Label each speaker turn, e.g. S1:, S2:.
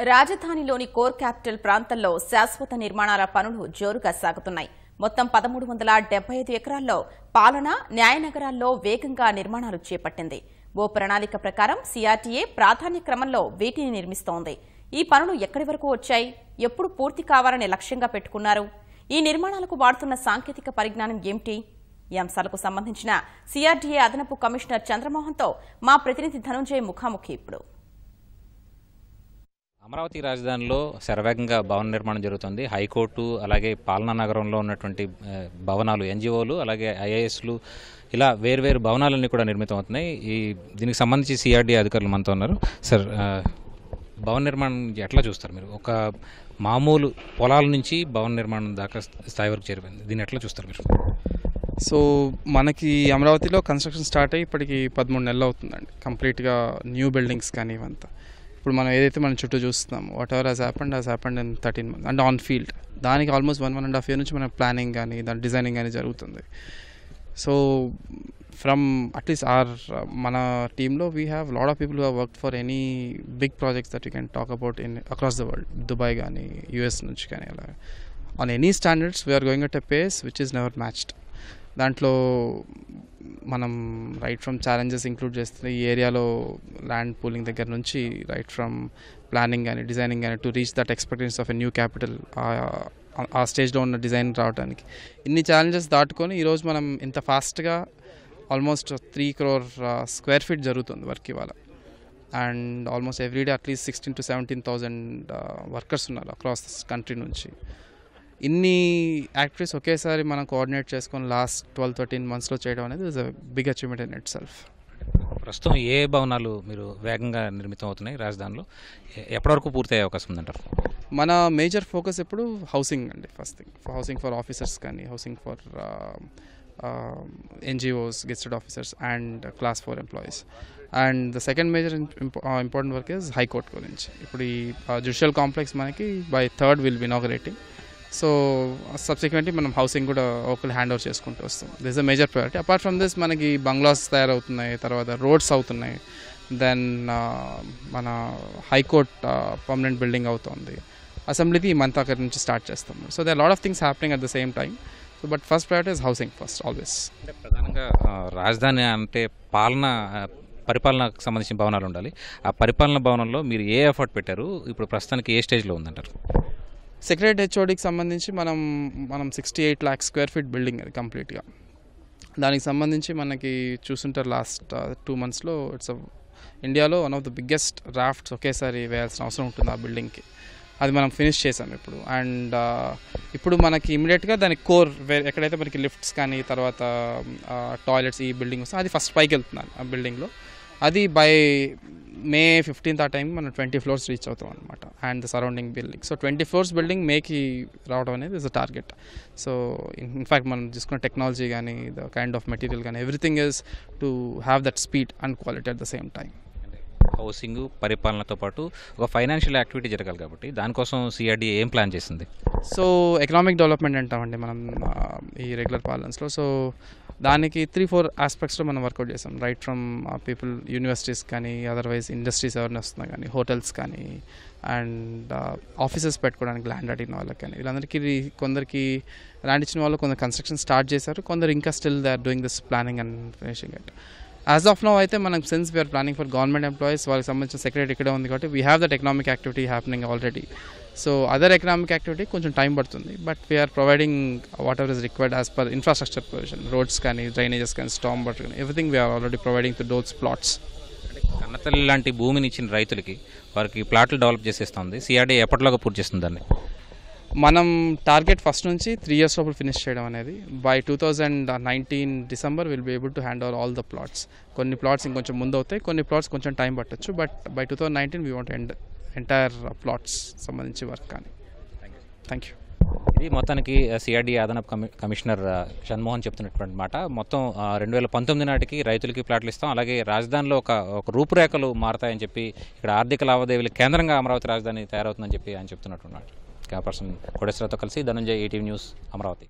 S1: రాజధానిలోని core capital ప్రాంతంలో శాశ్వత నిర్మాణాల పనులు జోరుగా సాగుతున్నాయి. మొత్తం 1375 ఎకరాల్లో పాలన, న్యాయ నగరాల్లో వేగంగా నిర్మాణాలు చేపట్టింది. ఓ ప్రణాళిక ప్రకారం సిఆర్టీఏ ప్రాధాన్య క్రమంలో వీటిని నిర్మిస్తోంది. ఈ పనులు ఎక్కడి వరకు వచ్చాయి, ఎప్పుడు పూర్తి కావాలనే లక్ష్యంగా పెట్టుకున్నారు? ఈ నిర్మాణాలకు వాడుతున్న సాంకేతిక పరిజ్ఞానం ఏమిటి? ఈ అంశాలకు సంబంధించిన సిఆర్టీఏ అదనపు కమిషనర్ చంద్రమోహన్తో మా ప్రతినిధి ధనంజయ్ ముఖాముఖి ఇప్పుడు.
S2: అమరావతి రాజధానిలో శరవేగంగా భవన నిర్మాణం జరుగుతుంది. హైకోర్టు అలాగే పాలనా నగరంలో ఉన్నటువంటి భవనాలు, ఎన్జిఓలు అలాగే ఐఏఎస్లు ఇలా వేర్వేరు భవనాలన్నీ కూడా నిర్మితం అవుతున్నాయి. దీనికి సంబంధించి సిఆర్డీ అధికారులు మనతో ఉన్నారు. సార్, భవన నిర్మాణం ఎట్లా చూస్తారు మీరు? ఒక మామూలు పొలాల నుంచి భవన నిర్మాణం దాకా స్థాయి వరకు చేరిపోయింది. దీన్ని ఎట్లా చూస్తారు మీరు?
S3: సో మనకి అమరావతిలో కన్స్ట్రక్షన్ స్టార్ట్ అయ్యి ఇప్పటికి 13 నెలలు అవుతుందండి. కంప్లీట్గా న్యూ బిల్డింగ్స్ కానీ ఇవంతా. ఇప్పుడు మనం ఏదైతే మన చుట్టూ చూస్తున్నాము, what ever has happened in 13 months అంటే ఆన్ ఫీల్డ్. దానికి ఆల్మోస్ట్ 1.5 years నుంచి మన ప్లానింగ్ కానీ దాని డిజైనింగ్ కానీ జరుగుతుంది. సో ఫ్రమ్ అట్లీస్ట్ మన టీంలో we have lot of people who have worked for any big projects that you can talk about in across the world. Dubai కానీ యూఎస్ నుంచి కానీ అలా on any standards we are going at a pace which is never matched. దాంట్లో మనం right from challenges include చేస్తే ఈ ఏరియాలో land pooling దగ్గర నుంచి రైట్ ఫ్రమ్ ప్లానింగ్ కానీ డిజైనింగ్ కానీ to reach that expectations of a new capital, ఆ స్టేజ్లో ఉన్న డిజైన్ రావడానికి ఇన్ని ఛాలెంజెస్ దాటుకొని ఈరోజు మనం ఇంత ఫాస్ట్గా ఆల్మోస్ట్ 3 crore square feet జరుగుతుంది వర్క్ ఇవాళ. And almost everyday at least 16,000 to 17,000 workers ఉన్నారు అక్రాస్ కంట్రీ నుంచి. ఇన్ని యాక్టివిటీస్ ఒకేసారి మనం కోఆర్డినేట్ చేసుకొని లాస్ట్ 12-13 monthsలో చేయడం అనేది is a big achievement in itself.
S2: ప్రస్తుతం ఏ భవనాలు మీరు వేగంగా నిర్మితం అవుతున్నాయి రాజధానిలో? ఎప్పటి వరకు పూర్తయ్యే అవకాశం ఉందంటారు?
S3: మన మేజర్ ఫోకస్ ఇప్పుడు హౌసింగ్ అండి. First thing housing for officers కానీ, housing for NGOs, gazetted officers and class 4 employees. And the second major important work is high court గురించి. ఇప్పుడు ఈ జ్యుడిషియల్ కాంప్లెక్స్ మనకి by 3rd will be inaugurating. So subsequently మనం హౌసింగ్ కూడా ఒకళ్ళు హ్యాండ్ ఓవర్ చేసుకుంటూ వస్తాం. This is a major priority. Apart from this మనకి బంగ్లాస్ తయారవుతున్నాయి, తర్వాత రోడ్స్ అవుతున్నాయి, దెన్ మన హైకోర్ట్ పర్మనెంట్ బిల్డింగ్ అవుతుంది, అసెంబ్లీది ఈ మంత్ అక్కడి నుంచి స్టార్ట్ చేస్తాం. So they are lot of things happening at the same time. So but first priority is housing first always.
S2: అంటే ప్రధానంగా రాజధాని అంటే పరిపాలనకు సంబంధించిన భవనాలు ఉండాలి. ఆ పరిపాలన భవనంలో మీరు ఏ ఎఫర్ట్ పెట్టారు? ఇప్పుడు ప్రస్తుతానికి ఏ స్టేజ్లో ఉందంటారు?
S3: సెక్రటరీ హెచ్ఓడికి సంబంధించి మనం 68 lakh square feet బిల్డింగ్ అది కంప్లీట్గా. దానికి సంబంధించి మనకి చూస్తుంటారు లాస్ట్ 2 monthsలో ఇట్స్ ఇండియాలో వన్ ఆఫ్ ద బిగ్గెస్ట్ రాఫ్ట్స్ ఒకేసారి వేయాల్సిన అవసరం ఉంటుంది ఆ బిల్డింగ్కి. అది మనం ఫినిష్ చేసాం ఇప్పుడు. అండ్ ఇప్పుడు మనకి ఇమీడియట్గా దాని కోర్ ఎక్కడైతే మనకి లిఫ్ట్స్ కానీ తర్వాత టాయిలెట్స్ ఈ బిల్డింగ్ వస్తుంది, అది ఫస్ట్ పైకి వెళ్తున్నాను ఆ బిల్డింగ్లో. అది బై May 15th ఆ టైం మనం 20 floors రీచ్ అవుతాం అనమాట. And the surrounding building. So 20 floors building మేకి రావడం అనేది is a target. So in fact మనం తీసుకున్న టెక్నాలజీ కానీ, ద కైండ్ ఆఫ్ మెటీరియల్ కానీ, everything is to have that speed and quality at the same time.
S2: Housing పరిపాలనతో పాటు ఒక ఫైనాన్షియల్ యాక్టివిటీ జరగాలి కాబట్టి దానికోసం సిఆర్డీఏ ఏం ప్లాన్ చేసింది?
S3: సో ఎకనామిక్ డెవలప్మెంట్ అంటామండి మనం ఈ రెగ్యులర్ పాలనస్లో. సో దానికి 3-4 ఆస్పెక్ట్స్లో మనం వర్కౌట్ చేసాం. రైట్ ఫ్రమ్ పీపుల్, యూనివర్సిటీస్ కానీ, అదర్వైజ్ ఇండస్ట్రీస్ ఎవరైనా వస్తున్నా కానీ, హోటల్స్ కానీ, అండ్ ఆఫీసెస్ పెట్టుకోవడానికి ల్యాండ్ అడిగిన వాళ్ళకి కానీ, వీళ్ళందరికీ కొందరికి ల్యాండ్ ఇచ్చిన వాళ్ళు కొందరు కన్స్ట్రక్షన్ స్టార్ట్ చేశారు, కొందరు ఇంకా still they are doing this planning and finishing it. As of now అయితే మనం since we are planning for government employees, వాళ్ళకి సంబంధించిన సెక్రటరీ ఇక్కడే ఉంది కాబట్టి we have that economic activity happening already. So other economic activity కొంచెం టైం పడుతుంది, but we are providing whatever is required as per infrastructure provision. Roads కానీ, drainages కానీ, storm water కానీ, everything we are already providing to those plots.
S2: అంటే కన్నతల్లి లాంటి భూమిని ఇచ్చిన రైతులకి వారికి ప్లాట్లు డెవలప్ చేసేస్తుంది సిఆర్డీ. ఎప్పటిలోగా పూర్తి చేస్తుంది దాన్ని?
S3: మనం టార్గెట్ ఫస్ట్ నుంచి 3 years లోపల ఫినిష్ చేయడం అనేది. By 2019 December will be able to hand over all the plots. కొన్ని ప్లాట్స్ ఇంకొంచెం ముందు అవుతాయి, కొన్ని ప్లాట్స్ కొంచెం టైం పట్టచ్చు, but by 2019 we want end entire plots సంబంధించి వర్క్ కానీ. Thank you.
S2: ఇది మొత్తానికి సిఆర్డీ అదనపు కమిషనర్ చంద్రమోహన్ చెప్తున్నటువంటి మాట. మొత్తం 2019 నాటికి రైతులకి ప్లాట్లు ఇస్తాం, అలాగే రాజధానిలో ఒక రూపురేఖలు మారతాయని చెప్పి, ఇక్కడ ఆర్థిక లావాదేవీల కేంద్రంగా అమరావతి రాజధాని తయారవుతుందని చెప్పి ఆయన చెప్తున్నట్టున్నాడు. కెమెరా పర్సన్ కోటేశ్వరతో కలిసి ధనంజయ్, ఈటీవీ న్యూస్, అమరావతి.